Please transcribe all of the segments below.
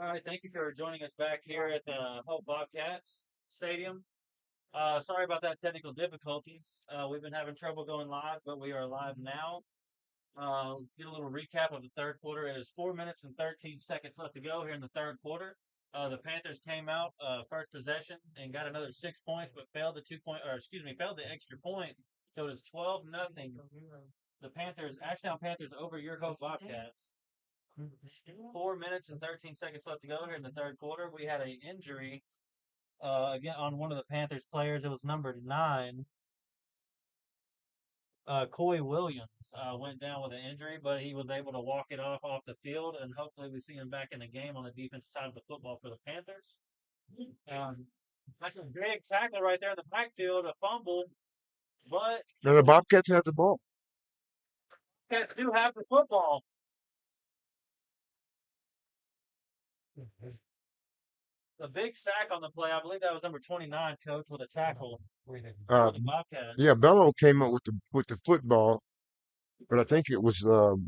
All right, thank you for joining us back here at the Bobcats Stadium. Sorry about that technical difficulties. We've been having trouble going live, but we are live now. Get a little recap of the third quarter. It is 4 minutes and 13 seconds left to go here in the third quarter. The Panthers came out first possession and got another 6 points, but failed the failed the extra point. So it is 12-0. The Panthers, Ashdown Panthers, over your Hope Bobcats. 4 minutes and 13 seconds left to go here in the third quarter. We had an injury again on one of the Panthers players. It was number 9. Coy Williams went down with an injury, but he was able to walk it off the field, and hopefully we see him back in the game on the defensive side of the football for the Panthers. That's a big tackle right there in the backfield, a fumble, but Now the Bobcats have the ball. Cats do have the football. A big sack on the play. I believe that was number 29, coach, with a tackle for Uh, the Bobcats. yeah, Bello came up with the football, but I think it was A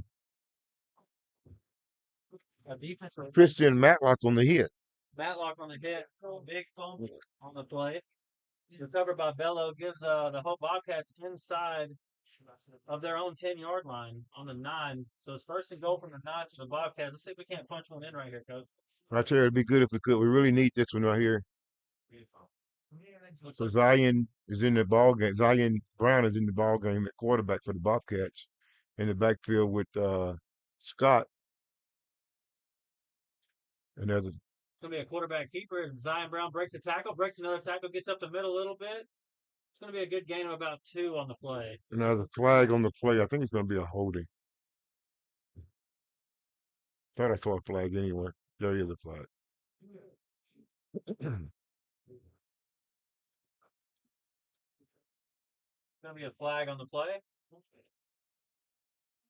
defensive Christian Matlock on the hit. Matlock on the hit. Big fumble on the play. Recovered by Bello. Gives the Hope Bobcats inside of their own 10-yard line on the 9. So it's first and goal from the 9 to the Bobcats. Let's see if we can't punch one in right here, coach. I tell you, it'd be good if we could. We really need this one right here. So Zion is in the ball game. Zion Brown is in the ball game at quarterback for the Bobcats, in the backfield with Scott. And there's It's going to be a quarterback keeper. Zion Brown breaks a tackle, breaks another tackle, gets up the middle a little bit. It's going to be a good gain of about 2 on the play. a flag on the play. I think it's going to be a holding. Thought I saw a flag anyway. There is a flag. Going to be a flag on the play.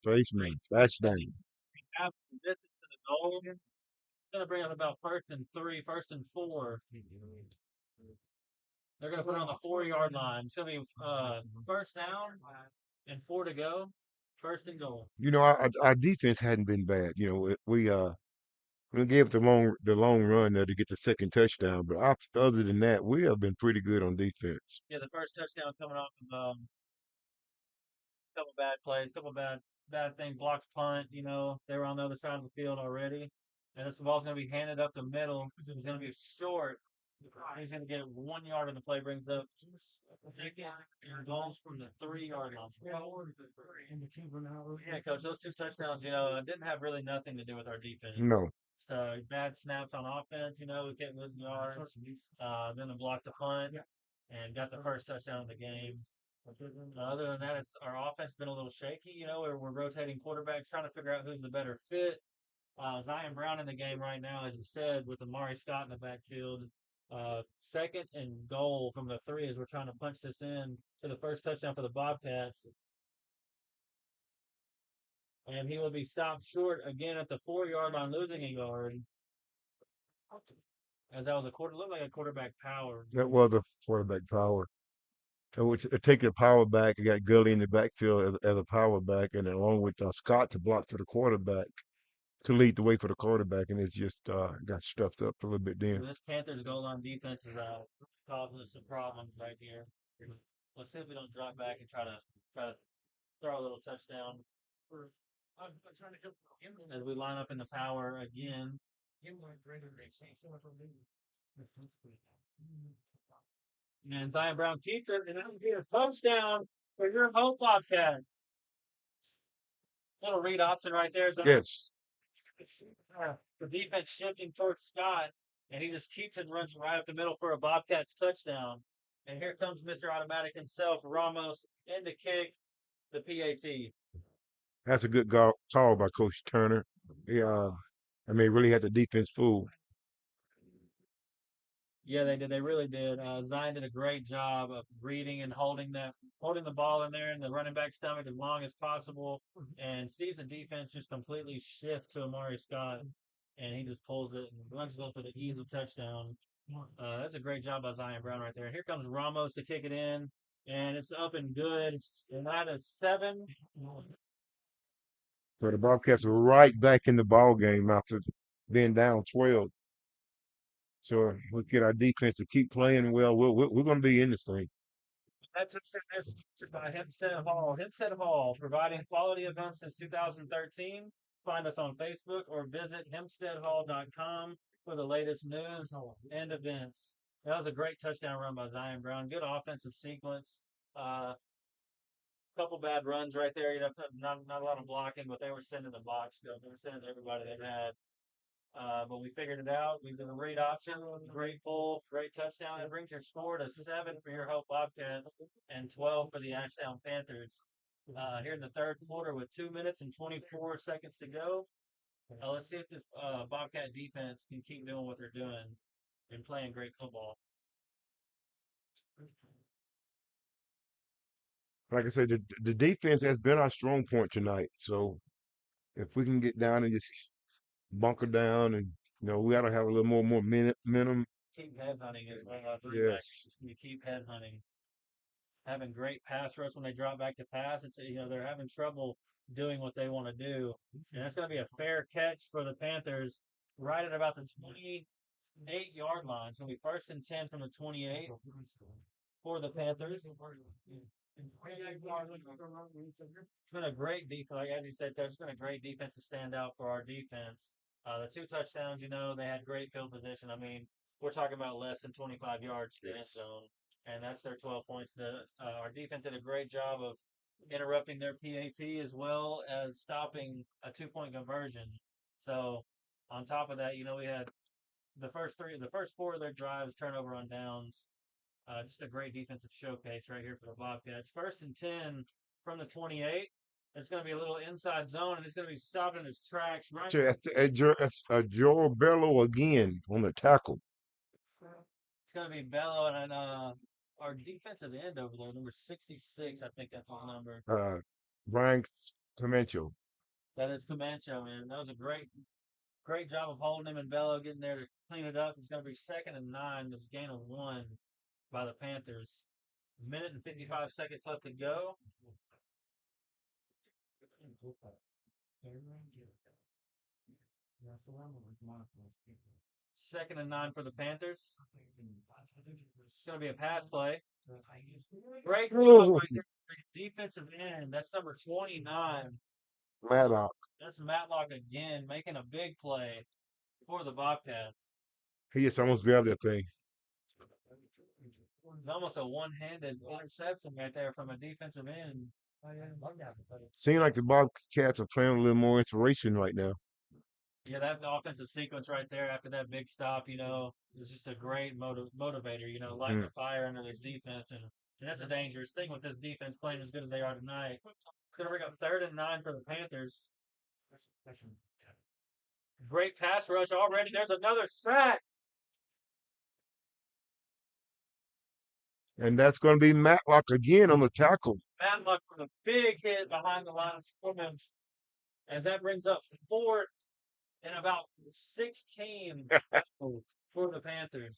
Face man, Ashdown. Half the distance to the goal. It's going to bring up about 1st and 3, 1st and 4. They're going to put it on the 4-yard line. It's going to be first down and 4 to go. First and goal. You know, our defense hadn't been bad. You know, we gave the long run there to get the second touchdown, but other than that, we have been pretty good on defense. Yeah, the first touchdown coming off of a couple bad plays, couple bad things, blocked punt. You know, they were on the other side of the field already, and this ball's going to be handed up the middle. It's going to be short. He's going to get 1 yard on the play, brings up and goals from the 3-yard line. Yeah, coach, those 2 touchdowns, you know, didn't have really nothing to do with our defense. No. Bad snaps on offense, you know, we kept losing yards. Then they blocked the punt and got the first touchdown of the game. Other than that, our offense has been a little shaky. You know, we're rotating quarterbacks, trying to figure out who's the better fit. Zion Brown in the game right now, as you said, with Amari Scott in the backfield. Second and goal from the 3 as we're trying to punch this in to the first touchdown for the Bobcats. And he will be stopped short again at the 4-yard line, losing a yard. As that was looked like a quarterback power. That was a quarterback power. So take the power back. You got Gully in the backfield as a power back, and then along with Scott to block for the quarterback, to lead the way for the quarterback, and it's just got stuffed up a little bit then. This Panthers goal line defense is causing us some problems right here. Let's see if we don't drop back and try to throw a little touchdown. As we line up in the power again. And Zion Brown keeps it, and that would be a touchdown for your Hope Bobcats. Little read option right there. Yes. The defense shifting towards Scott. and he just keeps it running right up the middle for a Bobcats touchdown. And here comes Mr. Automatic himself, Ramos, in the kick, the PAT. That's a good call by Coach Turner. Yeah, I mean, really had the defense fooled. Yeah, they did. They really did. Zion did a great job of reading and holding the ball in there in the running back stomach as long as possible, and sees the defense just completely shift to Amari Scott, and he just pulls it and runs it up for the easy touchdown. That's a great job by Zion Brown right there. And here comes Ramos to kick it in, and it's up and good. And that is 7. So the Bobcats are right back in the ball game after being down 12. So we get our defense to keep playing well. We're going to be in this thing. That's this by Hempstead Hall. Hempstead Hall, providing quality events since 2013. Find us on Facebook or visit hempsteadhall.com for the latest news and events. That was a great touchdown run by Zion Brown. Good offensive sequence. Couple bad runs right there. Not a lot of blocking, but they were sending the box. They were sending everybody they had. But we figured it out. We did a read option, great pull, great touchdown. It brings your score to 7 for your Hope Bobcats and 12 for the Ashdown Panthers. Here in the third quarter with 2 minutes and 24 seconds to go. Let's see if this Bobcat defense can keep doing what they're doing and playing great football. Like I said, the defense has been our strong point tonight. So if we can get down and just bunker down, and we got to have a little more momentum. Keep head hunting as well. Yes. You keep head hunting. Having great pass rush when they drop back to pass. It's they're having trouble doing what they want to do, and that's going to be a fair catch for the Panthers right at about the 28-yard line. So we 1st and 10 from the 28 for the Panthers. It's been a great defense, like as you said, Coach. It's been a great defensive standout for our defense. The 2 touchdowns, they had great field position. I mean, we're talking about less than 25 yards to the end zone, and that's their 12 points. Our defense did a great job of interrupting their PAT as well as stopping a 2-point conversion. So, on top of that, we had the first 4 of their drives turnover on downs. Just a great defensive showcase right here for the Bobcats. 1st and 10 from the 28. It's going to be a little inside zone, and it's going to be stopped in his tracks. Right. It's Joe Bello again on the tackle. It's going to be Bello and our defensive end over there, number 66. I think that's his number. Brian Camacho. That is Camacho, man. That was a great job of holding him and Bello getting there to clean it up. It's going to be 2nd and 9. There's a gain of 1 by the Panthers. 1:55 seconds left to go. 2nd and 9 for the Panthers. It's going to be a pass play. Great defensive end. That's number 29. Matlock. That's Matlock again, making a big play for the Bobcats. He just almost grabbed that thing. It's almost a one-handed interception right there from a defensive end. Seems like the Bobcats are playing a little more inspiration right now. Yeah, that offensive sequence right there after that big stop, is just a great motivator, lighting the fire under this defense. And that's a dangerous thing with this defense playing as good as they are tonight. It's going to bring up 3rd and 9 for the Panthers. Great pass rush already. There's another sack. And that's going to be Matlock again on the tackle. Matlock with a big hit behind the line of scrimmage. As that brings up 4th and about 16 for the Panthers.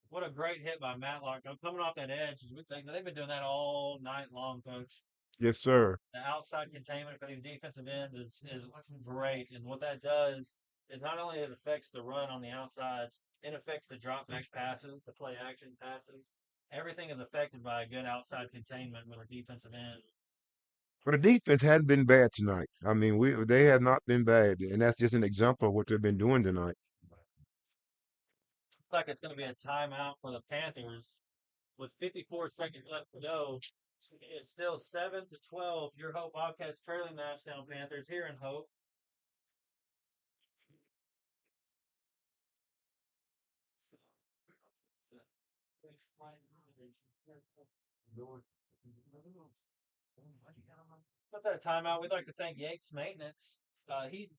What a great hit by Matlock. I'm coming off that edge. They've been doing that all night long, Coach. Yes, sir. The outside containment for these defensive ends is great. And what that does is not only it affects the run on the outsides, it affects the drop back passes, the play action passes. Everything is affected by a good outside containment with our defensive end. But the defense hadn't been bad tonight. I mean, they have not been bad, and that's just an example of what they've been doing tonight. Looks like it's going to be a timeout for the Panthers with 54 seconds left to go. It's still 7-12. Your Hope Bobcats trailing the Ashdown Panthers here in Hope. With that timeout, we'd like to thank Yates Maintenance, heat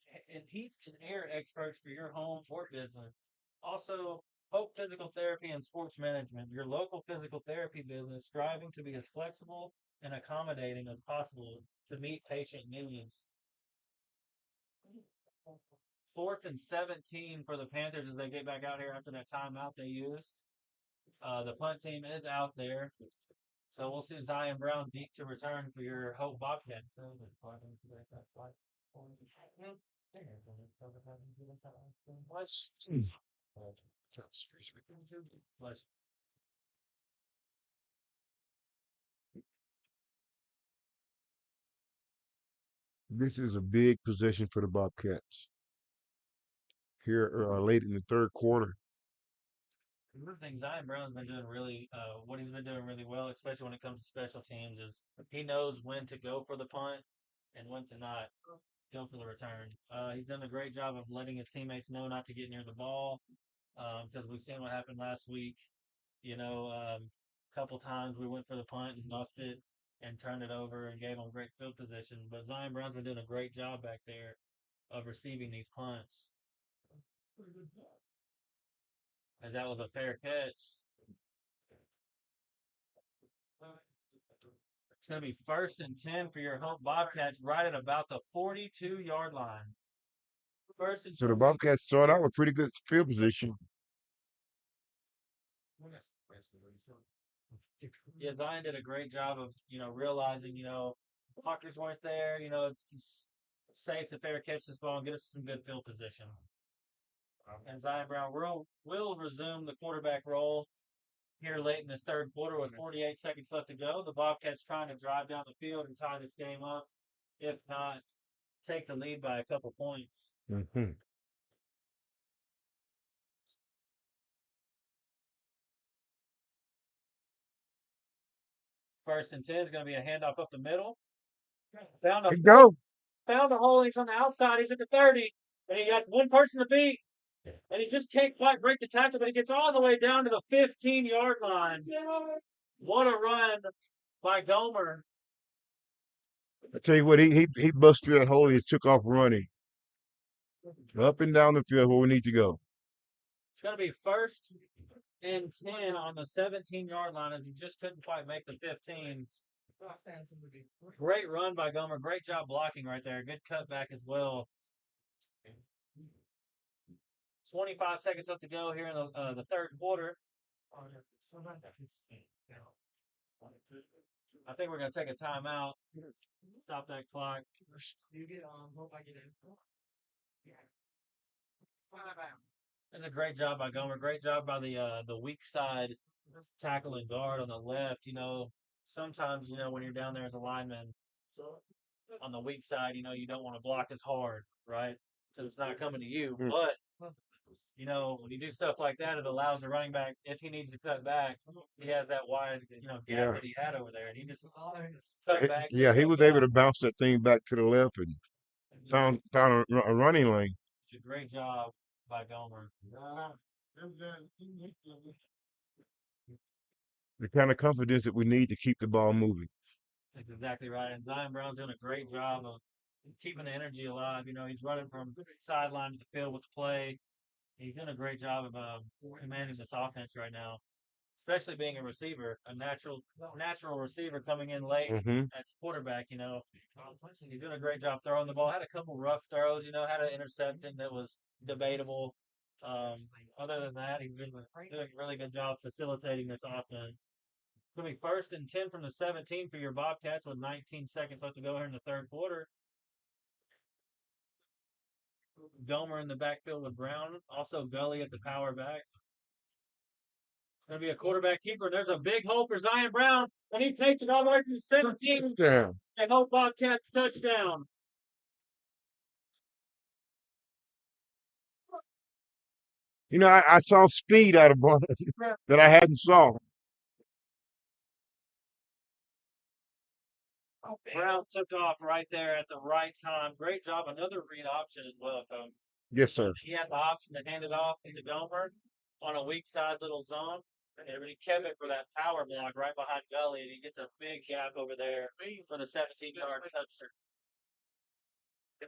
and air experts for your home or business. Also, Hope Physical Therapy and Sports Management, your local physical therapy business striving to be as flexible and accommodating as possible to meet patient needs. 4th and 17 for the Panthers as they get back out here after that timeout they used. The punt team is out there. So we'll see Zion Brown deep to return for your Hope Bobcats. Bless This is a big possession for the Bobcats here late in the third quarter. I think Zion Brown's been doing what he's been doing really well, especially when it comes to special teams, is he knows when to go for the punt and when to not go for the return. He's done a great job of letting his teammates know not to get near the ball because we've seen what happened last week. A couple times we went for the punt and muffed it and turned it over and gave them great field position. But Zion Brown's been doing a great job back there of receiving these punts. As that was a fair catch. It's going to be 1st and 10 for your Hope Bobcats right at about the 42-yard line. So the Bobcats start out with pretty good field position. Yeah, Zion did a great job of, realizing, blockers weren't there. It's just safe to fair catch this ball and get us some good field position. And Zion Brown will resume the quarterback role here late in this third quarter with 48 seconds left to go. The Bobcats trying to drive down the field and tie this game up. If not, take the lead by a couple points. Mm-hmm. 1st and 10 is going to be a handoff up the middle. Go. Found a hole. He's on the outside. He's at the 30. And he got one person to beat. And he just can't quite break the tackle, but he gets all the way down to the 15-yard line. What a run by Gomer. I tell you what, he busted through that hole and he took off running. Up and down the field where we need to go. It's going to be 1st and 10 on the 17-yard line as he just couldn't quite make the 15. Great run by Gomer. Great job blocking right there. Good cutback as well. 25 seconds left to go here in the third quarter. I think we're going to take a timeout. Stop that clock. That's a great job by Gomer. Great job by the weak side tackle and guard on the left. Sometimes, when you're down there as a lineman on the weak side, you don't want to block as hard, right? Because it's not coming to you. But when you do stuff like that, it allows the running back, if he needs to cut back, he has that wide, gap that he had over there, and he just cut back. Yeah, he was able to bounce that thing back to the left and found a running lane. It's a great job by Gomer. The kind of confidence that we need to keep the ball moving. That's exactly right. And Zion Brown's doing a great job of keeping the energy alive. He's running from sideline to the field with the play. He's doing a great job of commanding this offense right now, especially being a receiver, a natural receiver coming in late at quarterback. He's doing a great job throwing the ball. Had a couple rough throws. Had an interception that was debatable. Other than that, he's doing a really good job facilitating this offense. It's going to be 1st and 10 from the 17 for your Bobcats with 19 seconds left to go here in the third quarter. Gomer in the backfield with Brown. Also Gully at the power back. It's going to be a quarterback keeper. There's a big hole for Zion Brown, and he takes it all the way to the 17. And Hope Bobcats touchdown. I saw speed out of ball that I hadn't saw. Brown took off right there at the right time. Great job. Another read option as well, Coach. Yes, sir. He had the option to hand it off to Gomer on a weak side little zone. And he kept it for that power block right behind Gully, and he gets a big gap over there for the 17-yard touchdown.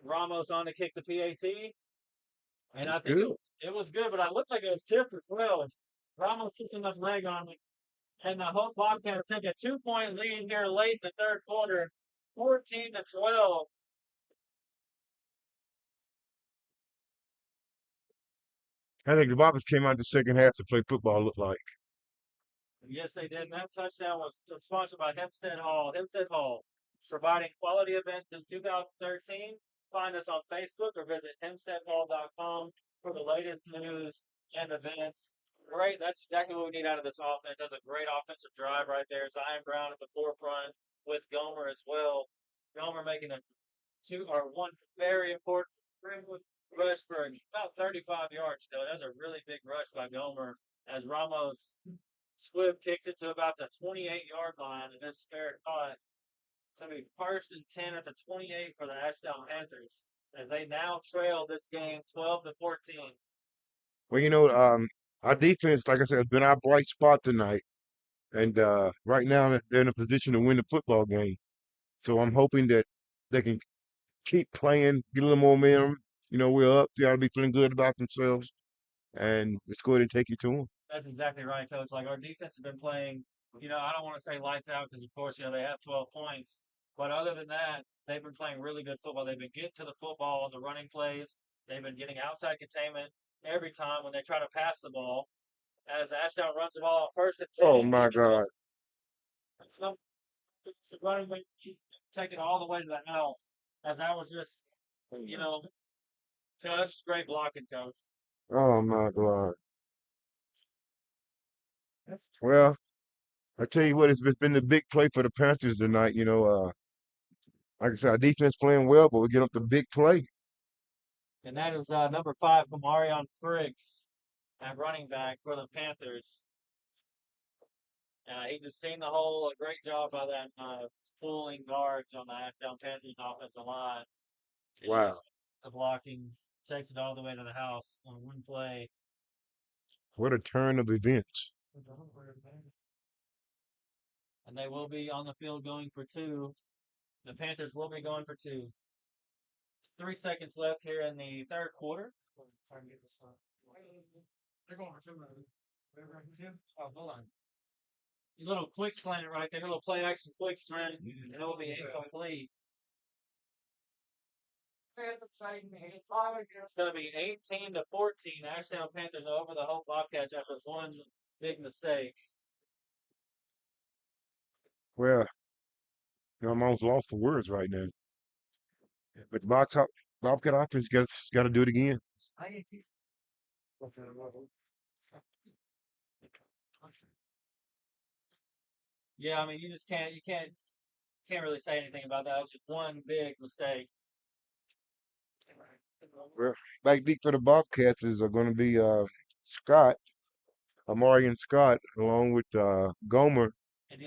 Ramos on to kick the PAT, and I That's think good. it was good, but I looked like it was tipped as well. Ramos took enough leg on it, and the whole Bobcats took a 2-point lead here late in the third quarter, 14-12. I think the Bobcats came out the second half to play football. Looked like. Yes, they did. And that touchdown was sponsored by Hempstead Hall. Hempstead Hall, providing quality events since 2013. Find us on Facebook or visit hempsteadhall.com for the latest news and events. Great. That's exactly what we need out of this offense. That's a great offensive drive right there. Zion Brown at the forefront with Gomer as well. Gomer making a one very important rush for about 35 yards. Though that's a really big rush by Gomer as Ramos Swift kicks it to about the 28-yard line, and it's fair caught. It's going to be first and 10 at the 28 for the Ashdown Panthers, as they now trail this game 12-14. Well, our defense, like I said, has been our bright spot tonight, and right now they're in a position to win the football game. So I'm hoping that they can keep playing, get a little more momentum. We're up. They ought to be feeling good about themselves, and let's go ahead and take it to them. That's exactly right, Coach. Like our defense has been playing, I don't want to say lights out because, of course, they have 12 points. But other than that, they've been playing really good football. They've been getting to the football on the running plays. They've been getting outside containment every time when they try to pass the ball. As Ashdown runs the ball first and 10, Oh my God! some running back take it all the way to the house. As that was just, Coach, great blocking, Coach. Oh my God! Well, I tell you what, it's been the big play for the Panthers tonight. Like I said, our defense playing well, but we get up the big play. And that is number 5 from Marion Friggs at running back for the Panthers. He just seen the whole great job by that pulling guards on the Ashdown Panthers offensive line. And he Wow! just the blocking takes it all the way to the house on one play. What a turn of events! And they will be on the field going for 2. The Panthers will be going for 2. 3 seconds left here in the third quarter. They're going for 2. Oh, hold on. Little quick slant right there, little play action quick slant, and it will be incomplete. It's going to be 18-14. Ashdown Panthers over the Hope Bobcats after one big mistake. Well, I'm almost lost for words right now. But the Bobcat offense got to do it again. Yeah, I mean, you just can't really say anything about that. It was just one big mistake. Well, back deep for the Bobcats is going to be Scott, Amari and Scott, along with Gomer. And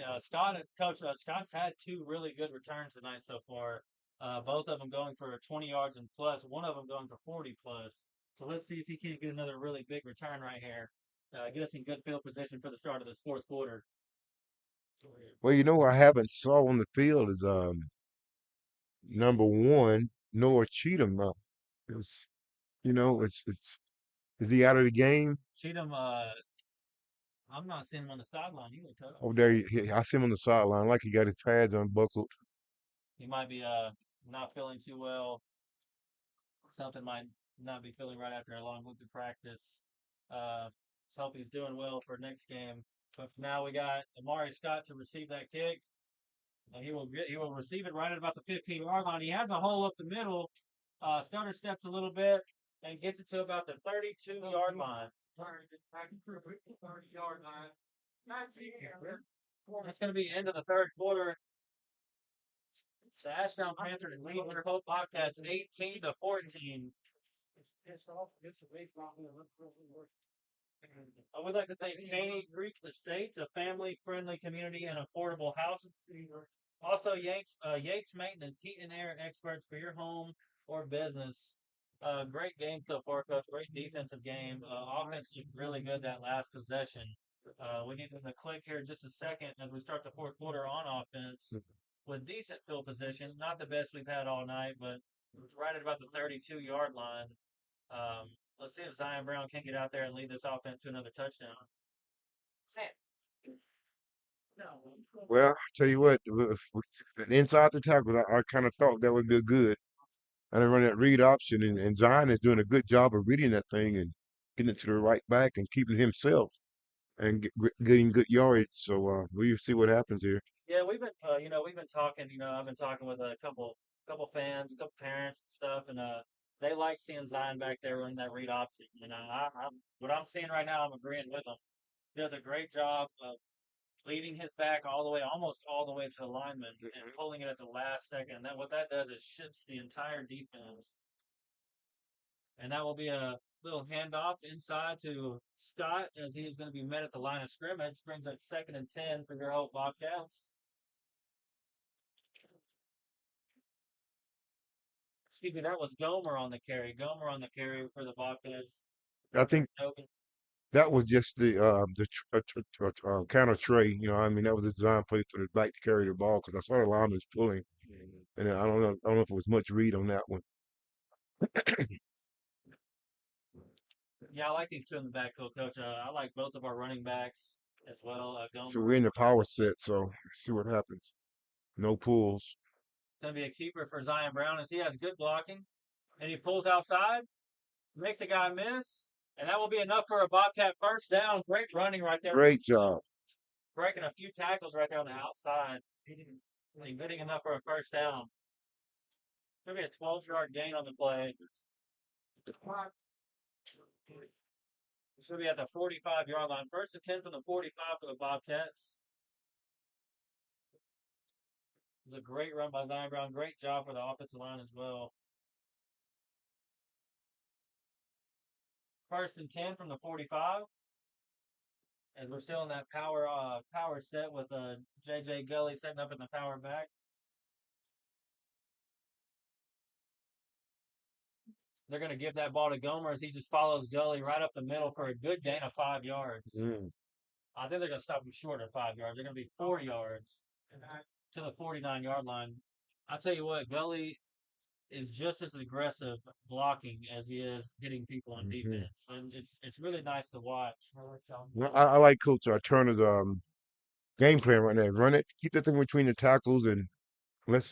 Coach Scott's had 2 really good returns tonight so far. Both of them going for 20 yards and plus. One of them going for 40 plus. So let's see if he can't get another really big return right here. Get us in good field position for the start of this fourth quarter. Well, I haven't saw on the field is number 1 Noah Cheatham. It's, it's is he out of the game? Cheatham, I'm not seeing him on the sideline either, Coach. Oh, there I see him on the sideline, like he got his pads unbuckled. He might be not feeling too well. Something might not be feeling right after a long week of practice. Let's hope he's doing well for next game. But for now, we got Amari Scott to receive that kick, and he will receive it right at about the 15-yard line. He has a hole up the middle. Stutter steps a little bit and gets it to about the 32-yard line. 30-yard line. That's going to be end of the third quarter. The Ashdown Panthers lead their Hope Bobcats 18-14. I would like to thank Caney Greek Estates, a family-friendly community and affordable housing. Also, Yates Maintenance, heat and air experts for your home or business. Great game so far, Coach. Great defensive game. Offense looked really good that last possession. We need them to click here in just a second as we start the fourth quarter on offense with decent field position. Not the best we've had all night, but right at about the 32-yard line. Let's see if Zion Brown can get out there and lead this offense to another touchdown. Well, tell you what, inside the tackle, I kind of thought that would be good. And I run that read option, and Zion is doing a good job of reading that thing and getting it to the right back and keeping himself and getting good yardage. So we'll see what happens here. Yeah, we've been talking. I've been talking with a couple fans, a couple parents and stuff, and they like seeing Zion back there running that read option. What I'm seeing right now, I'm agreeing with him. He does a great job of leading his back all the way, almost all the way to the lineman, and pulling it at the last second. And then what that does is shifts the entire defense. And that will be a little handoff inside to Scott as he is going to be met at the line of scrimmage. Brings up 2nd and 10 for your Hope Bobcats. Excuse me, that was Gomer on the carry. Gomer on the carry for the Bobcats. I think that was just the counter tray. I mean, that was a design play for the back to carry the ball because I saw the lineman pulling, and I don't know if it was much read on that one. Yeah, I like these two in the backfield, Coach. I like both of our running backs as well. So we're in the power set, so let's see what happens. No pulls. Going to be a keeper for Zion Brown as he has good blocking. And he pulls outside, makes a guy miss, and that will be enough for a Bobcat first down. Great running right there. Great job. Breaking a few tackles right there on the outside. Getting enough for a first down. Going to be a 12-yard gain on the play. This will be at the 45-yard line. 1st and 10 from the 45 for the Bobcats. It was a great run by Zion Brown. Great job for the offensive line as well. 1st and 10 from the 45. And we're still in that power set with J.J. Gully setting up in the power back. They're going to give that ball to Gomer as he just follows Gully right up the middle for a good gain of 5 yards. I think they're going to stop him short of 5 yards. They're going to be 4 yards to the 49-yard line. I'll tell you what, Gully is just as aggressive blocking as he is hitting people on defense. And it's really nice to watch. Well, I like Coach Turner's game plan right now. Run it, keep that thing between the tackles, and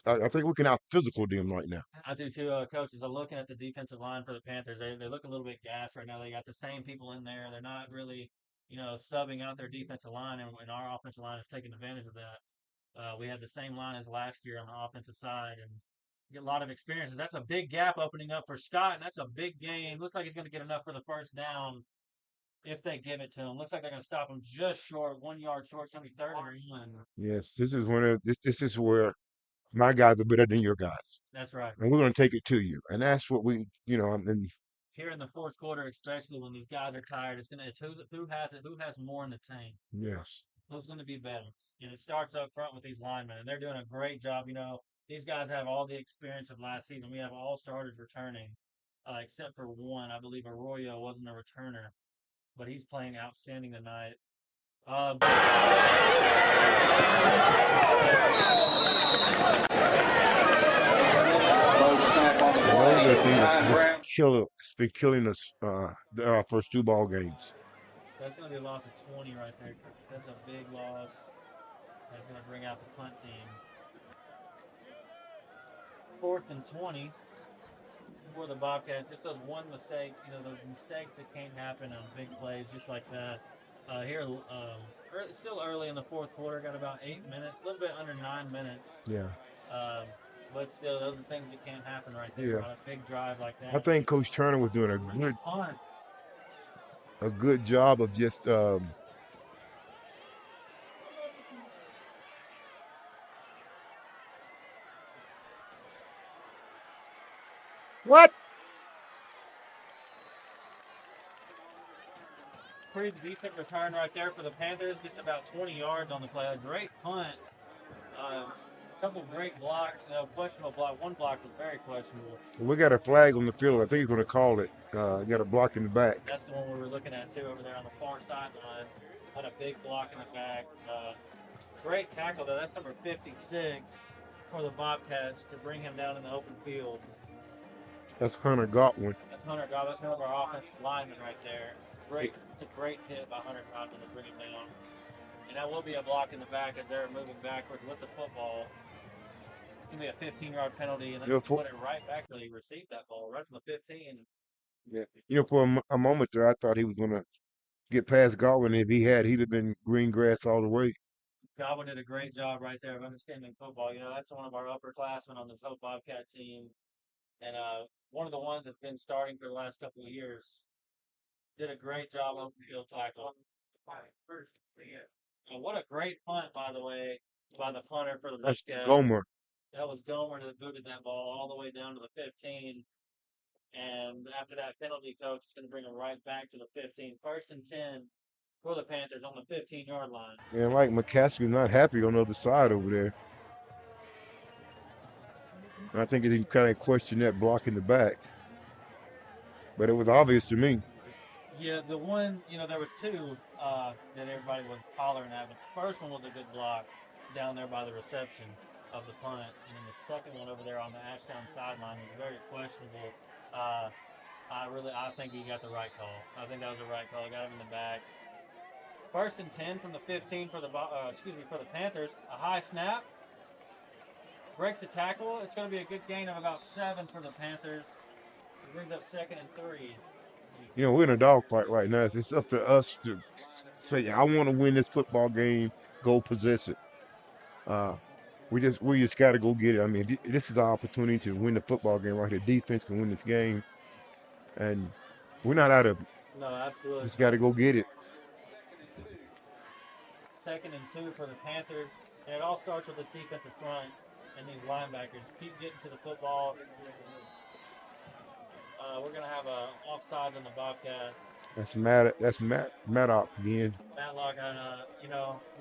I think we can out physical them right now. I do too, coaches. I'm looking at the defensive line for the Panthers. They look a little bit gassed right now. They got the same people in there. They're not really, subbing out their defensive line, and our offensive line is taking advantage of that. We had the same line as last year on the offensive side, and get a lot of experiences. That's a big gap opening up for Scott, and that's a big gain. Looks like he's going to get enough for the first down if they give it to him. Looks like they're going to stop him just short, 1 yard short. It's going to be 3rd and 1. Yes, this is where my guys are better than your guys. That's right. And we're going to take it to you. And that's what we, and here in the fourth quarter, especially when these guys are tired, it's who has it, who has more in the tank. Yes. Who's going to be better? And it starts up front with these linemen, and they're doing a great job. These guys have all the experience of last season. We have all starters returning, except for one. I believe Arroyo wasn't a returner, but he's playing outstanding tonight. It's been killing us our first 2 ball games. That's going to be a loss of 20 right there. That's a big loss. That's going to bring out the punt team. 4th and 20 for the Bobcats. Just those one mistake, those mistakes that can't happen on big plays just like that. Still early in the fourth quarter, got about 8 minutes, a little bit under 9 minutes. Yeah. But still, those are things that can't happen right there. Yeah. On a big drive like that. I think Coach Turner was doing a good job of just what? Pretty decent return right there for the Panthers. Gets about 20 yards on the play. A great punt. A couple great blocks. Questionable block. One block was very questionable. We got a flag on the field. I think he's going to call it. Got a block in the back. That's the one we were looking at too over there on the far sideline. Had a big block in the back. Great tackle, though. That's number 56 for the Bobcats to bring him down in the open field. That's Hunter Godwin. That's Hunter Godwin. That's one of our offensive linemen right there. It's a great hit by Hunter Godwin to bring him down. And that will be a block in the back as they're moving backwards with the football. It's going to be a 15-yard penalty, and then put it right back where he received that ball, right from the 15. Yeah. For a moment there, I thought he was going to get past Godwin. If he had, he'd have been green grass all the way. Godwin did a great job right there of understanding football. That's one of our upperclassmen on this whole Bobcat team. And one of the ones that's been starting for the last couple of years. Did a great job open field tackle. What a great punt, by the way, by the punter for the Bobcats. That's Gomer. That was Gomer that booted that ball all the way down to the 15. And after that penalty, coach is going to bring him right back to the 15. 1st and 10 for the Panthers on the 15-yard line. And like McCaskey's not happy on the other side over there. And I think he kind of questioned that block in the back. But it was obvious to me. Yeah, the one, there was two that everybody was hollering at. But the first one was a good block down there by the reception of the punt. And then the second one over there on the Ashdown sideline was very questionable. I think he got the right call. I think that was the right call. He got him in the back. 1st and 10 from the 15 for the Panthers. A high snap. Breaks the tackle. It's going to be a good gain of about 7 for the Panthers. It brings up 2nd and 3. We're in a dogfight right now. It's up to us to say, I want to win this football game. Go possess it. We just got to go get it. I mean, this is our opportunity to win the football game right here. Defense can win this game, and we're not out of it. No, absolutely. Just got to go get it. 2nd and 2 for the Panthers, and it all starts with this defensive front and these linebackers. Keep getting to the football. We're going to have a offside on the Bobcats. That's Maddox again. Matlock,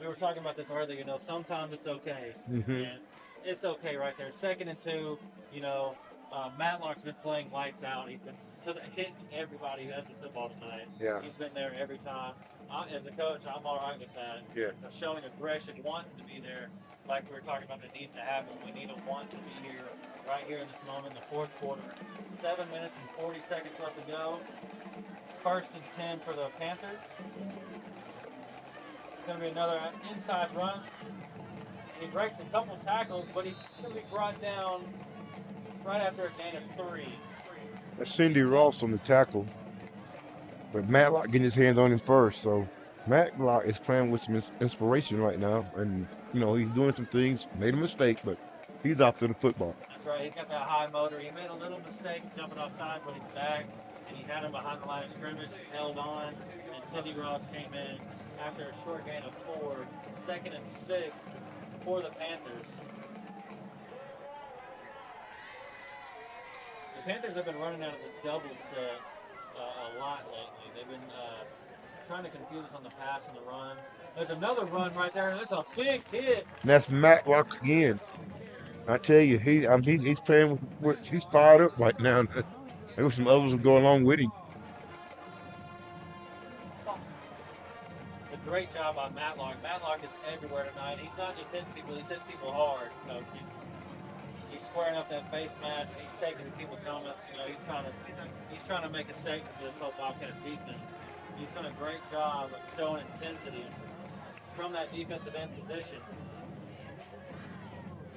we were talking about this earlier. Sometimes it's okay. Mm-hmm. And it's okay right there. 2nd and 2, Matlock's been playing lights out. He's been hitting everybody who has the football tonight. Yeah. He's been there every time. As a coach, I'm all right with that. Yeah. Showing aggression, wanting to be there, like we were talking about, that needs to happen. We need a want to be here, right here in this moment, in the 4th quarter. 7 minutes and 40 seconds left to go. 1st and 10 for the Panthers. It's going to be another inside run. He breaks a couple tackles, but he's going to be brought down right after a gain of 3. That's Cindy Ross on the tackle. But Matlock getting his hands on him first. So Matlock is playing with some inspiration right now. And, he's doing some things, made a mistake, but he's off to the football. That's right. He's got that high motor. He made a little mistake jumping offside, but he's back. And he had him behind the line of scrimmage, held on, and Cindy Ross came in after a short gain of 4. 2nd and 6 for the Panthers. The Panthers have been running out of this double set a lot lately. They've been trying to confuse us on the pass and the run. There's another run right there, and it's a big hit. And that's Matlock again. I tell you, he's playing with he's fired up right now. There were some others who go along with him. A great job by Matlock. Matlock is everywhere tonight. He's not just hitting people; he's hitting people hard. He's squaring up that face mask, and he's taking people's helmets. He's trying to make a statement to this whole Bobcat defense. He's done a great job of showing intensity from that defensive end position.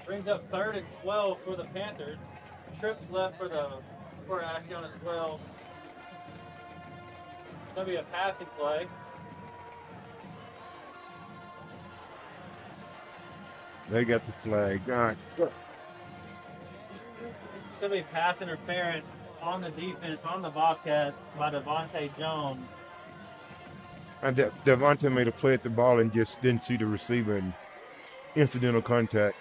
Brings up 3rd and 12 for the Panthers. Trips left for Ashdown as well. It's going to be a passing play. They got the flag. All right. It's going to be pass interference on the defense, on the Bobcats, by Devontae Jones. And Devontae made a play at the ball and just didn't see the receiver and incidental contact.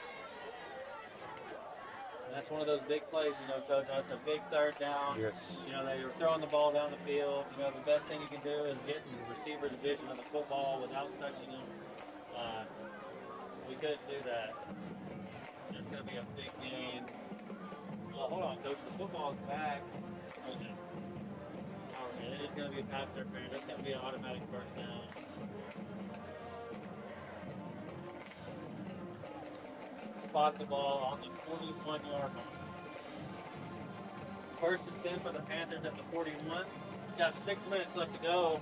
That's one of those big plays, Coach. That's a big 3rd down. Yes. They were throwing the ball down the field. The best thing you can do is get in the receiver division of the football without touching them. We couldn't do that. It's going to be a big gain. Well, hold on, Coach. The football's back. Okay. All right, it is going to be a pass interference. That's going to be an automatic 1st down. spot the ball on the 41-yard line. 1st and 10 for the Panthers at the 41. Got 6 minutes left to go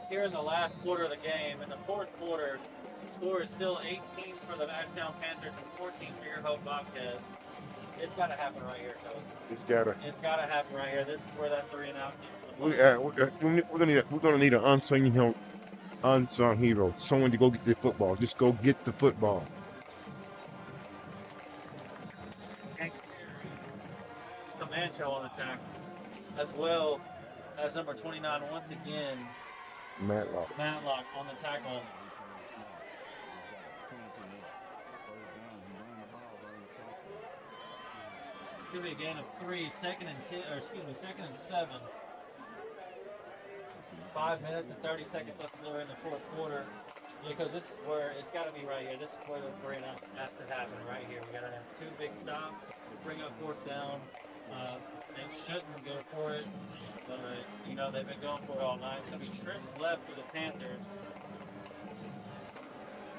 here in the last quarter of the game. In the 4th quarter, the score is still 18 for the Ashdown Panthers and 14 for your Hope Bobcats. It's got to happen right here, Coach. It's gotta. It's got to happen right here. This is where that 3 and out. We're gonna need an unsung hero, someone to go get the football. Just go get the football. It's Comanche on the tackle, as well as number 29 once again. Matlock On the tackle. Could be a gain of 3, 2nd and 7. 5 minutes and 30 seconds left to go in the 4th quarter. Because this is where it's got to be right here. This is where the brain has to happen right here. We got to have 2 big stops to bring up 4th down. They shouldn't go for it, but you know they've been going for it all night. It's gonna be trips left for the Panthers.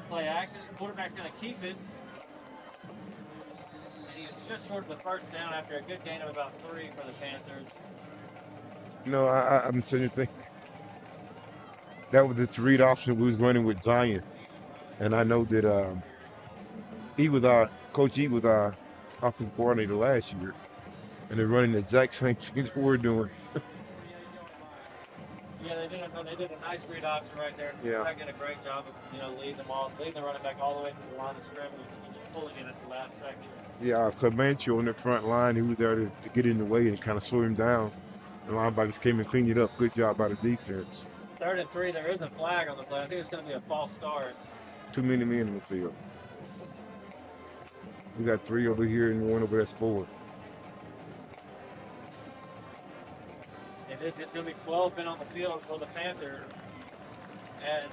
Play action. The quarterback's gonna keep it. He's just short of the 1st down after a good gain of about 3 for the Panthers. No, I'm saying the thing. That was the read option we was running with Zion, and I know that he was our offensive coordinator last year, and they're running the exact same things we're doing. Yeah, they did a nice read option right there. Yeah. They did a great job of leading the running back all the way to the line of scrimmage and just pulling it at the last second. Yeah, Comanche on the front line, he was there to get in the way and kind of slow him down. The linebackers came and cleaned it up. Good job by the defense. 3rd and 3, there is a flag on the play. I think it's going to be a false start. Too many men in the field. We got 3 over here and 1 over there's 4. It's going to be 12 men on the field for the Panthers. And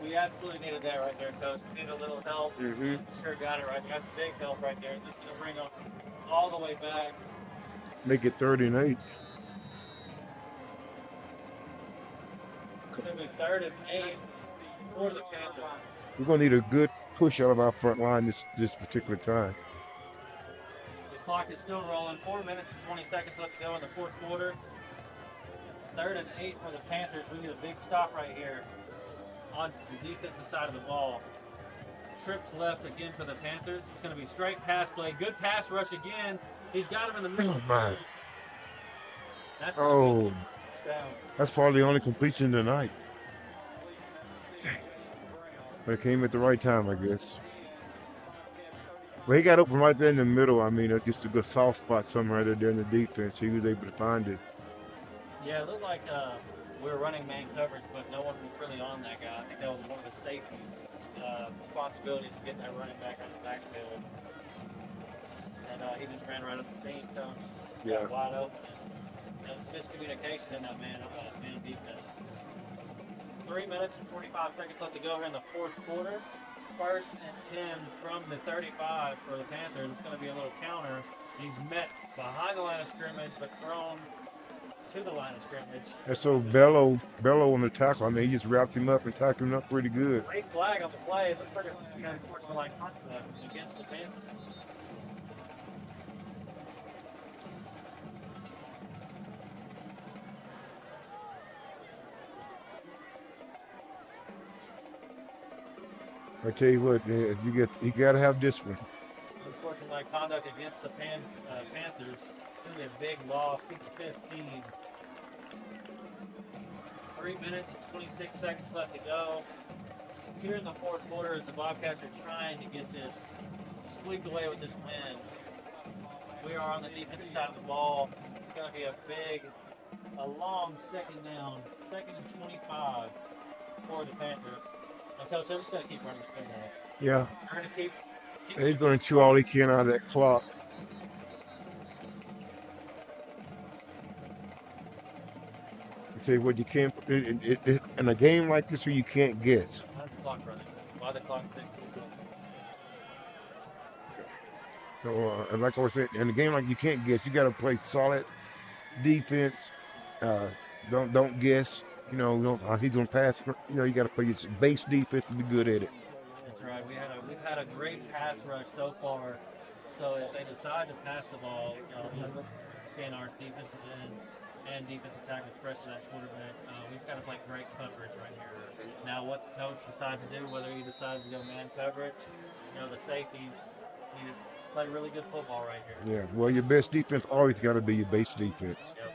we absolutely needed that right there, Coach. We need a little help. Mm-hmm. Sure got it right there. That's big help right there. Just going to bring them all the way back. Make it 3rd and 8. It's going to be 3rd and 8 for the Panthers. We're going to need a good push out of our front line this particular time. The clock is still rolling. 4 minutes and 20 seconds left to go in the 4th quarter. 3rd and 8 for the Panthers. We need a big stop right here on the defensive side of the ball. Trips left again for the Panthers. It's going to be straight pass play. Good pass rush again. He's got him in the middle. Oh, my. Down. That's probably the only completion tonight. But it came at the right time, I guess. Well, he got open right there in the middle. I mean, that's just a good soft spot somewhere right there in the defense. He was able to find it. Yeah, it looked like we were running man coverage, but no one was really on that guy. I think that was one of the safeties' responsibilities of getting that running back on the backfield. And he just ran right up the seam, Coach. Yeah. Wide open. Miscommunication in that man defense. 3 minutes and 45 seconds left to go here in the 4th quarter. 1st and 10 from the 35 for the Panthers. It's going to be a little counter. He's met behind the line of scrimmage, but thrown to the line of scrimmage. And so Bello on the tackle. I mean, he just wrapped him up and tackled him up pretty good. Late flag on the play. It looks like a sportsmanlike conduct against the Panthers. I tell you what, you gotta have discipline. Unsportsmanlike conduct against the Panthers. It's going to be a big loss, 15. 3 minutes and 26 seconds left to go. Here in the 4th quarter, as the Bobcats are trying to get this squeaked away with this win. We are on the defensive side of the ball. It's going to be a long 2nd down, 2nd and 25 for the Panthers. And Coach, they're just going to keep running the football. Yeah. They're going to keep He's going to chew all he can out of that clock. I tell you what, you can't. In a game like this, where you can't guess. How's the clock running? Why the clock 6 So, and like I was saying, in a game like you can't guess, you got to play solid defense. Don't guess. You know, he's gonna pass. You know, you got to play your base defense to be good at it. That's right. We've had a great pass rush so far. So if they decide to pass the ball, seeing our defensive ends and defensive tackles fresh to that quarterback, we just got to play great coverage right here. Now, what the coach decides to do, whether he decides to go man coverage, the safeties need to play really good football right here. Yeah. Well, your best defense always got to be your base defense. Yep.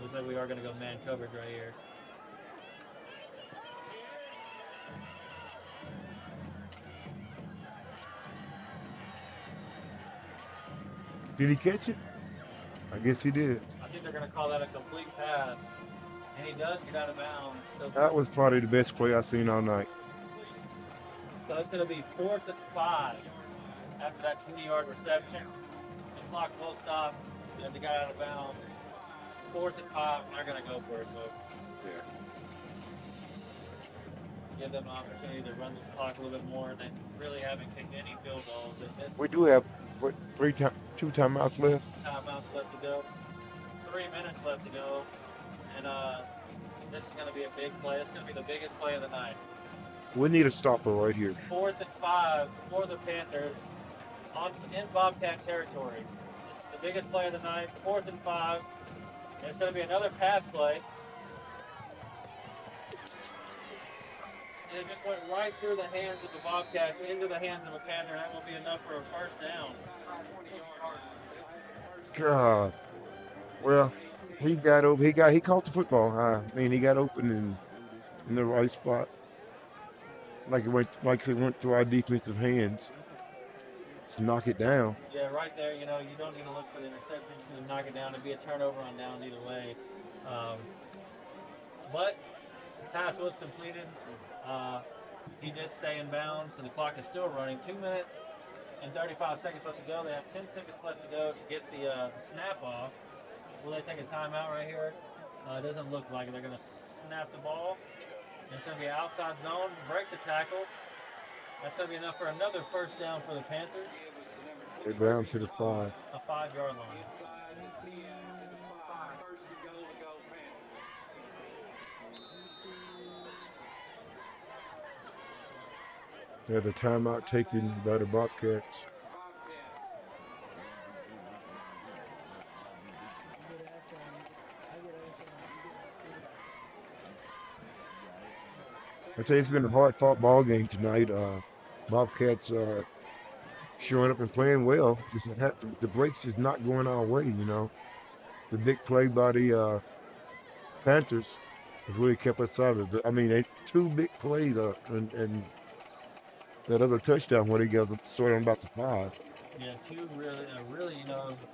Looks like we are going to go man coverage right here. Did he catch it? I guess he did. I think they're going to call that a complete pass. And he does get out of bounds. So That was probably the best play I've seen all night. So it's going to be 4th and 5 after that 20-yard reception. The clock will stop as he got out of bounds. 4th and 5, and they're going to go for it, folks. Yeah. Give them an opportunity to run this clock a little bit more. They really haven't kicked any field goals. We do have two timeouts left. Timeouts left to go. 3 minutes left to go. And this is going to be a big play. It's going to be the biggest play of the night. We need a stopper right here. 4th and 5 for the Panthers in Bobcat territory. This is the biggest play of the night. 4th and 5. And it's going to be another pass play. And it just went right through the hands of the Bobcats into the hands of a Panther. That will be enough for a first down. God. Well, he got over. He caught the football. I mean, he got open in the right spot. Like it went through our defensive hands. Just knock it down. Yeah, right there. You don't need to look for the interception to knock it down. It'd be a turnover on downs either way. But the pass was completed. He did stay in bounds, so the clock is still running. 2 minutes and 35 seconds left to go. They have 10 seconds left to go to get the snap off. Will they take a timeout right here? It doesn't look like it. They're going to snap the ball. It's going to be outside zone, breaks a tackle. That's going to be enough for another first down for the Panthers. They're down to the 5. A 5-yard line. Yeah, the timeout taken by the Bobcats. I tell you, it's been a hard-fought ball game tonight. Bobcats showing up and playing well. Just the breaks just not going our way. The big play by the Panthers has really kept us out of it. I mean, 2 big plays and that other touchdown where they got sort of about the 5. Yeah, 2 really,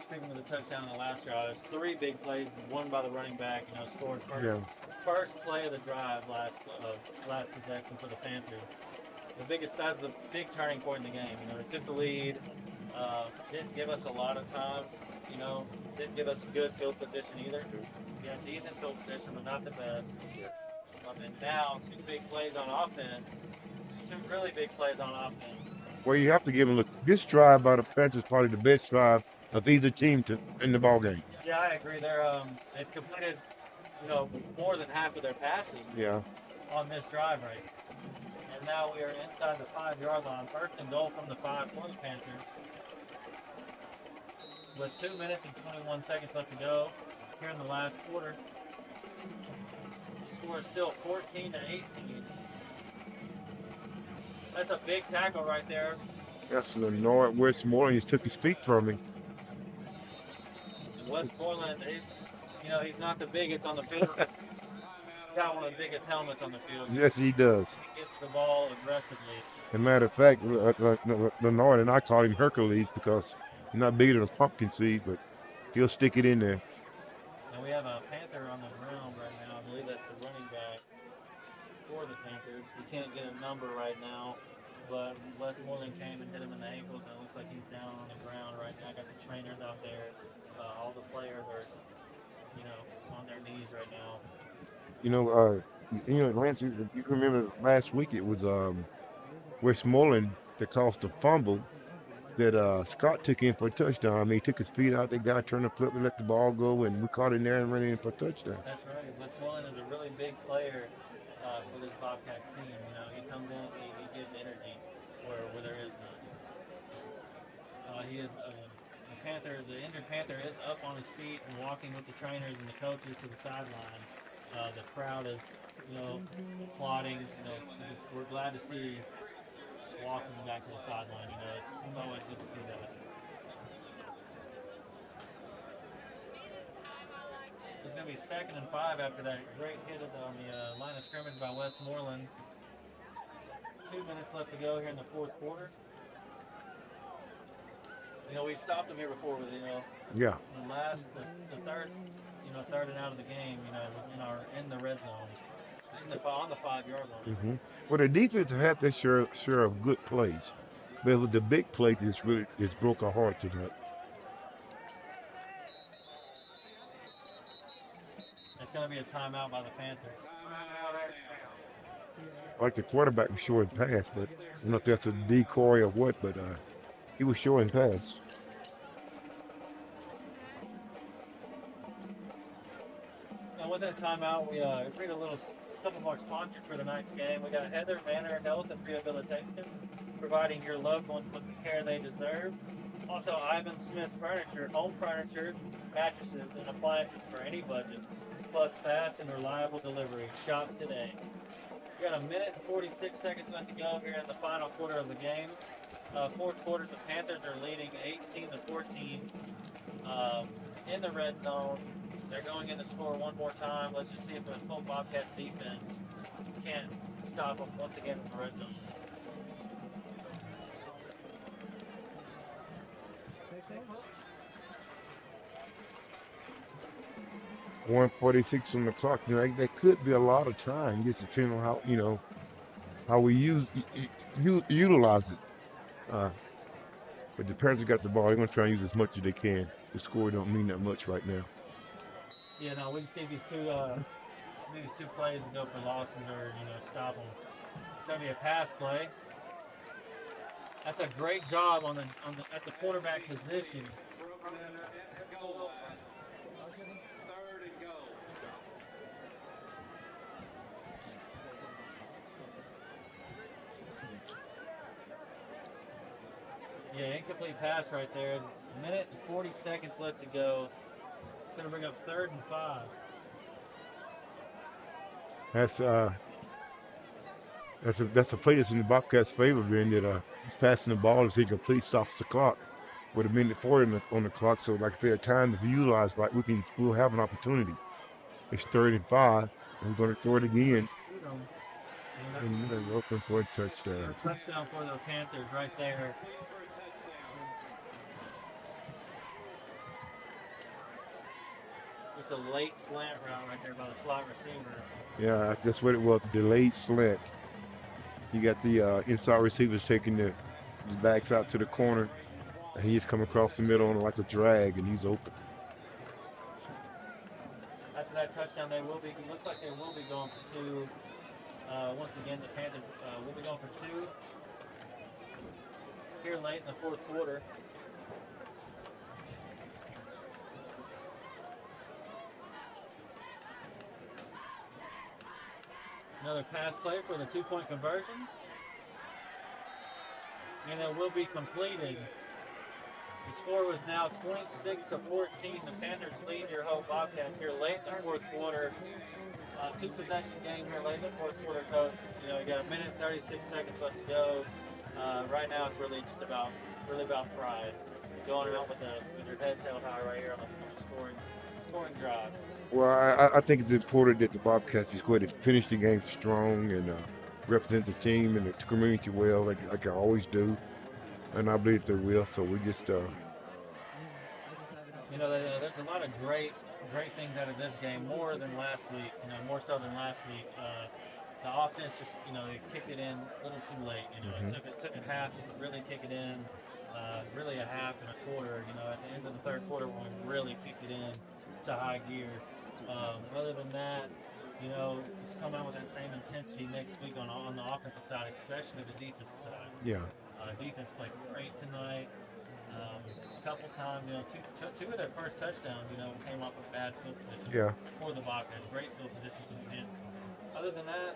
speaking of the touchdown in the last drive, there's 3 big plays, one by the running back, scored first play of the drive last possession for the Panthers. That's the big turning point in the game. They took the lead, didn't give us a lot of time, didn't give us good field position either. Yeah, decent field position, but not the best. And now 2 big plays on offense, 2 really big plays on offense. Well, you have to give them this drive by the Panthers is probably the best drive of either team in the ball game. Yeah, I agree. They've completed, more than half of their passing. Yeah. On this drive right. And now we are inside the 5-yard line. 1st and goal from the 5 for the Panthers. With 2 minutes and 21 seconds left to go here in the last quarter. The score is still 14-18. That's a big tackle right there. That's an annoying. Westmoreland just took his feet from him. Westmoreland, he's not the biggest on the field. He's got one of the biggest helmets on the field. Yes, he does. He gets the ball aggressively. As a matter of fact, Bernard and I call him Hercules because he's not bigger than a pumpkin seed, but he'll stick it in there. And we have a Panther on the ground right now. I believe that's the running back for the Panthers. We can't get a number right now, but Westmoreland came and hit him in the ankles, and it looks like he's down on the ground right now. Got the trainers out there. All the players are, on their knees right now. Lance, you remember last week it was Westmoreland that caused the fumble that Scott took in for a touchdown. I mean, he took his feet out, the guy turned the flip and let the ball go, and we caught him there and ran in for a touchdown. That's right. Westmoreland is a really big player. for this Bobcats team. He comes in, he gives energy where there is none. He is the injured Panther is up on his feet and walking with the trainers and the coaches to the sideline. The crowd is, applauding. We're glad to see walking back to the sideline. It's always good to see that. It's going to be 2nd and 5 after that great hit on the line of scrimmage by Westmoreland. 2 minutes left to go here in the fourth quarter. We've stopped them here before with Yeah. the third, third and out of the game. Was in the red zone, on the 5-yard line. Mm-hmm. Well, the defense have had their share of good plays, but it was the big play that's broke our heart tonight. It's going to be a timeout by the Panthers. Like the quarterback was showing pass, but I don't know if that's a decoy or what, but he was showing pass. Now with that timeout, we read a couple of our sponsors for tonight's game. We got Heather Manor Health and Rehabilitation, providing your loved ones with the care they deserve. Also, Ivan Smith's Furniture, home furniture, mattresses, and appliances for any budget, plus fast and reliable delivery. Shop today. We got 1 minute and 46 seconds left to go here in the final quarter of the game. Fourth quarter, the Panthers are leading 18-14 in the red zone. They're going in to score one more time. Let's just see if the full Bobcats defense can't stop them once again in the red zone. 1:46 on the clock. That could be a lot of time, just depending on how we utilize it. But the Panthers got the ball. They're gonna try and use as much as they can. The score don't mean that much right now. Yeah, no, we just need these two plays to go for losses or stop them. It's gonna be a pass play. That's a great job at the quarterback position. Yeah, incomplete pass right there. It's 1 minute and 40 seconds left to go. It's going to bring up 3rd and 5. That's a play that's in the Bobcats' favor, being that he's passing the ball as he complete stops the clock with 1 minute 40 on the clock. So, like I said, time to utilize, right? We'll have an opportunity. It's 3rd and 5, and we're going to throw it again. And they're open for a touchdown. A touchdown for the Panthers right there. It's a late slant route right there by the slot receiver. Yeah, that's what it was, the delayed slant. You got the inside receivers taking the backs out to the corner, and he's coming across the middle on like a drag, and he's open. After that touchdown, looks like they will be going for 2. Once again, the Panthers will be going for 2 here late in the fourth quarter. Another pass play for the 2-point conversion. And it will be completed. The score was now 26-14. The Panthers lead your Hope Bobcats here late in the fourth quarter. 2-possession game here late in the fourth quarter, Coach. You got 1 minute and 36 seconds left to go. Right now, it's really just about pride. Going around with your heads held high right here on the scoring drive. Well, I think it's important that the Bobcats just go ahead and finish the game strong and represent the team and the community well, like I always do. And I believe they will. So we just. There's a lot of great things out of this game, more than last week. More so than last week. The offense just, they kicked it in a little too late. It took a half to really kick it in. Really a half and a quarter. At the end of the third quarter, when we really kicked it in to high gear. Other than that, just come out with that same intensity next week on the offensive side, especially the defensive side. Yeah. Defense played great tonight. A couple times, two of their first touchdowns, came off of bad field position for the Bobcats. Great field position for the Panthers. Other than that,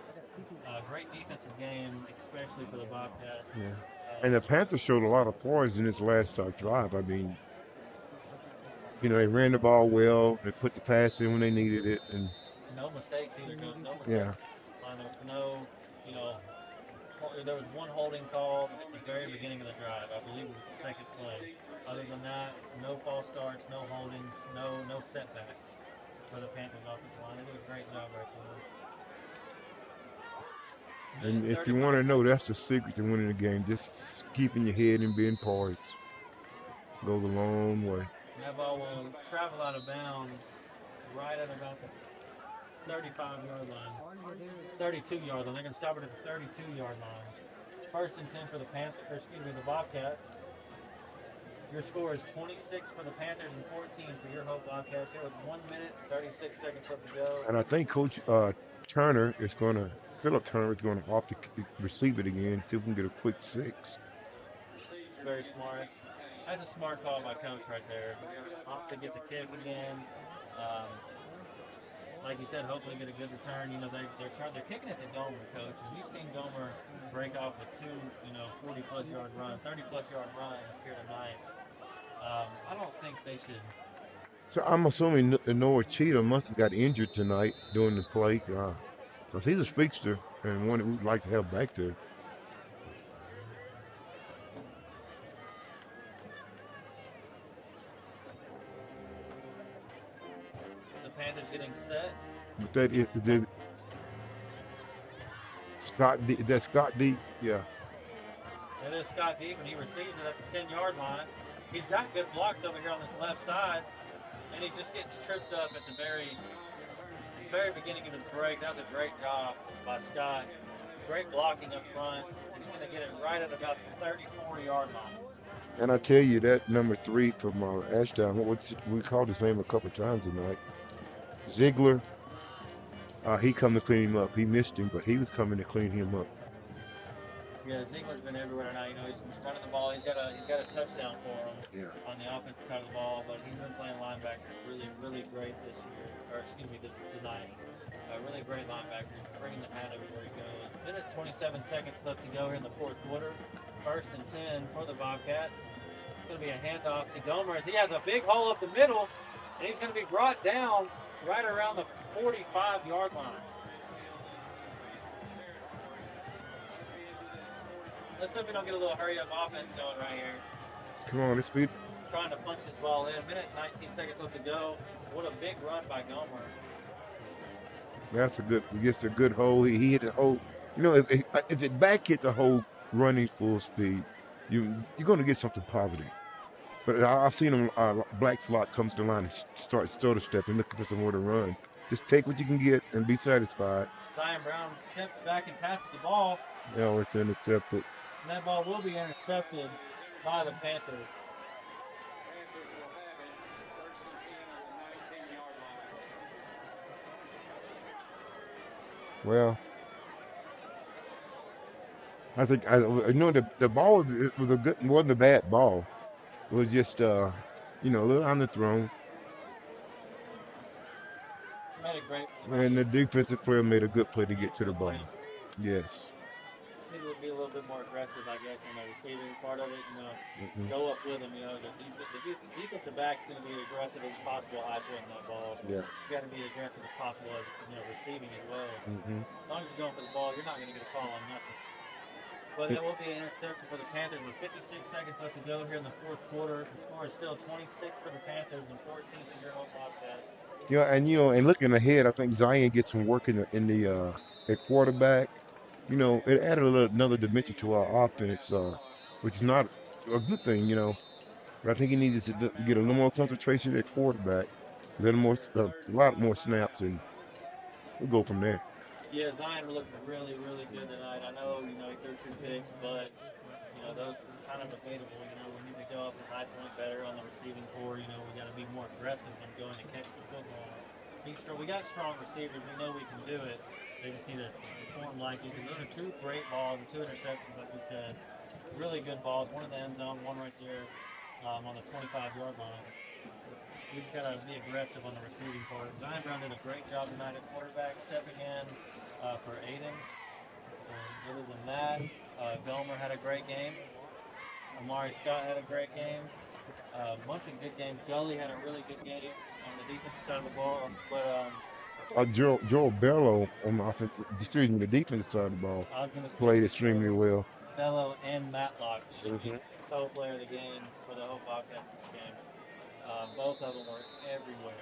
great defensive game, especially for the Bobcats. Yeah. And the Panthers showed a lot of poise in this last drive. I mean, they ran the ball well. They put the pass in when they needed it, and No mistakes either, Coach. No mistakes. yeah. No, you know, there was one holding call at the very beginning of the drive. I believe it was the second play. Other than that, no false starts, no holdings, no setbacks for the Panthers offensive line. They did a great job right there. And Minute if you want 35 to know, seconds. that's the secret to winning the game. Just keeping your head and being poised goes a long way. That ball will travel out of bounds right at about the 35-yard line. 32-yard line. They're going to stop it at the 32-yard line. First and 10 for the the Bobcats. Your score is 26 for the Panthers and 14 for your Hope Bobcats. Here with 1 minute, 36 seconds left to go. And I think Coach Philip Turner is going to opt to receive it again, see if we can get a quick 6. Very smart. That's a smart call by Coach right there. Opt to get the kick again. Like you said, hopefully get a good return. They're kicking it to Gomer, Coach. And we've seen Gomer break off with two, 40-plus yard runs, 30-plus yard runs here tonight. I don't think they should. So I'm assuming Noah Cheetah must have got injured tonight during the play, because he's a fixture and one that we'd like to have back there. The Panthers getting set. But that is Scott D. That's Scott D. Yeah. That is Scott Deep, and he receives it at the 10-yard line. He's got good blocks over here on this left side, and he just gets tripped up at the very beginning of his break. That was a great job by Scott. Great blocking up front. He's going to get it right at about the 34-yard line. And I tell you that number 3 from Ashdown, we called his name a couple times tonight. Ziegler. He come to clean him up. He missed him, but he was coming to clean him up. Yeah, Ziegler's been everywhere tonight. He's running the ball. He's got a touchdown for him on the offensive side of the ball, but he's been playing linebacker really great this year, tonight. Really great linebacker, bringing the hat everywhere he goes. Minute 27 seconds left to go here in the fourth quarter. First and 10 for the Bobcats. It's going to be a handoff to Gomer as he has a big hole up the middle, and he's going to be brought down right around the 45-yard line. Let's hope we don't get a little hurry-up offense going right here. Come on, let's beat. Trying to punch this ball in. Minute 19 seconds left to go. What a big run by Gomer. That's he gets a good hole. He hit the hole. If it back hit the hole running full speed, you're going to get something positive. But I've seen him, black slot comes to the line and start stutter stepping, looking for somewhere to run. Just take what you can get and be satisfied. Zion Brown steps back and passes the ball. No, it's intercepted. And that ball will be intercepted by the Panthers. Well, I think the ball wasn't a bad ball. It was just a little on the throw. Made a great. And the defensive player made a good play to get to the ball. Yes. Need to be a little bit more aggressive, I guess, on the receiving part of it. Go up with them. The defensive back's going to be aggressive as possible, high pointing that ball. Yeah. You got to be aggressive as possible as receiving as well. Mm-hmm. As long as you're going for the ball, you're not going to get a call on nothing. But it will be an interception for the Panthers with 56 seconds left to go here in the fourth quarter. The score is still 26 for the Panthers and 14 for your Hope Bobcats. Yeah, and looking ahead, I think Zion gets some work in the at quarterback. It added another dimension to our offense, which is not a good thing, But I think he needed to get a little more concentration at quarterback, a lot more snaps, and we'll go from there. Yeah, Zion looked really good tonight. I know, he threw 2 picks, but, those are kind of debatable. We need to go up and high point better on the receiving core. We got to be more aggressive when going to catch the football. We got strong receivers. We know we can do it. They just need to perform like it. Those are 2 great balls and 2 interceptions, like we said. Really good balls. One in the end zone, one right there on the 25-yard line. We just got to be aggressive on the receiving part. Zion Brown did a great job tonight at quarterback, stepping in, for Aiden. And other than that, Gomer had a great game. Amari Scott had a great game. A bunch of good games. Gully had a really good game on the defensive side of the ball. But Joel Bello on the offense, excuse me, the defensive side of the ball I was going to say played extremely well. Bello and Matlock should be Hmm. co-player of the games for the whole Bobcats this game. Both of them were everywhere.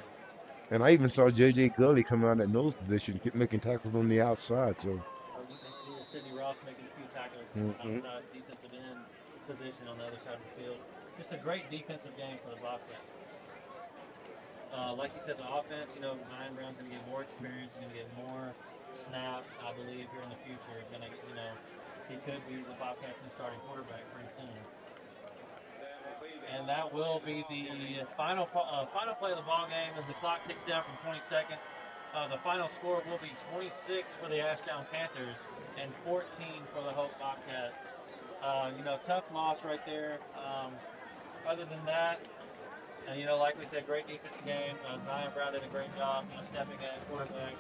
And I even saw J.J. Gully come out at nose position, making tackles on the outside. So, You can see Sidney Ross making a few tackles hmm outside defensive end position on the other side of the field. Just a great defensive game for the Bobcats. Like you said, the offense, Zion Brown's going to get more experience, going to get more snaps, I believe, here in the future. Going to, he could be the Bobcats' new starting quarterback pretty soon. And that will be the final play of the ball game as the clock ticks down from 20 seconds. The final score will be 26 for the Ashdown Panthers and 14 for the Hope Bobcats. Tough loss right there. Other than that, like we said, great defensive game. Zion Brown did a great job stepping in at quarterback.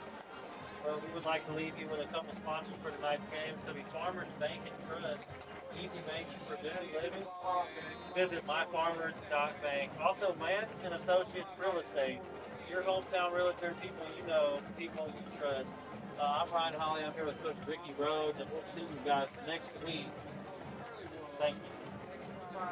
Well, we would like to leave you with a couple sponsors for tonight's game. It's going to be Farmers Bank and Trust, easy banking for busy living. Visit myfarmers.bank. Also, Lance and Associates Real Estate, your hometown realtor, people you know, people you trust. I'm Ryan Holly. I'm here with Coach Ricky Rhodes, and we'll see you guys next week. Thank you.